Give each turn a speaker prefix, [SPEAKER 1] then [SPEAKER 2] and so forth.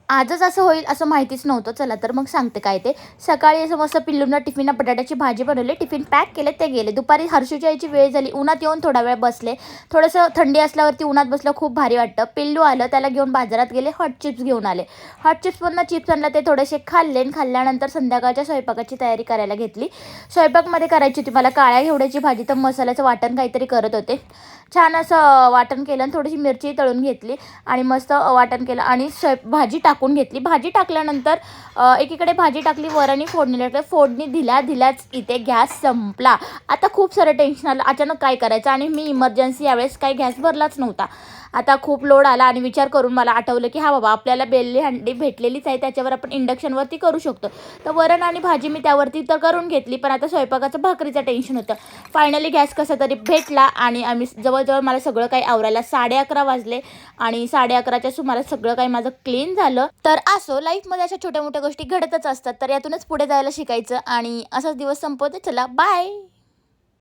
[SPEAKER 1] आजच असं होईल असं माहितीच नव्हतं. चला तर मग सांगते काय ते. सकाळी असं मस्त पिल्लूंना टिफिनला बटाट्याची भाजी बनवली. टिफिन पॅक केले, ते गेले. दुपारी हर्षूच्या यायची वेळ झाली. उन्हात येऊन थोडा वेळ बसले. थोडंसं थंडी असल्यावरती उन्हात बसलं खूप भारी वाटतं. पिल्लू आलं, त्याला घेऊन बाजारात गेले. हॉट चिप्स घेऊन आले. हॉट चिप्समधनं चिप्स आणला, ते थोडेसे खाल्ले आणि खाल्ल्यानंतर संध्याकाळच्या स्वयंपाकाची तयारी करायला घेतली. स्वयंपाकमध्ये करायची होती मला काळ्या घेवड्याची भाजी, तर मसाल्याचं वाटण काहीतरी करत होते. छान असं वाटण केलं आणि थोडीशी मिरची तळून घेतली आणि मस्त वाटण केलं आणि भाजी टाकून घेतली. भाजी टाकल्यानंतर एकीकडे भाजी टाकली, वरणी फोडणीला टाकलं. फोडणी दिल्याच इथे गॅस संपला. आता खूप सारं टेन्शन आलं, अचानक काय करायचं आणि मी इमर्जन्सी यावेळेस काही गॅस भरलाच नव्हता. आता खूप लोड आला आणि विचार करून मला आठवलं की हा बाबा आपल्याला बेलली हंडी भेटलेलीच आहे, त्याच्यावर आपण इंडक्शनवरती करू शकतो. तर वरण आणि भाजी मी त्यावरती तर करून घेतली, पण आता स्वयंपाकाचं भाकरीचं टेन्शन होतं. फायनली गॅस कसा तरी भेटला आणि आम्ही जवळजवळ मला सगळं काही आवरायला 11:30 वाजले आणि 11:30च्या सुमारास सगळं काही माझं क्लीन झालं. तर असो, लाईफमध्ये अशा छोट्या मोठ्या गोष्टी घडतच असतात, तर यातूनच पुढे जायला शिकायचं आणि असाच दिवस संपवते. चला बाय.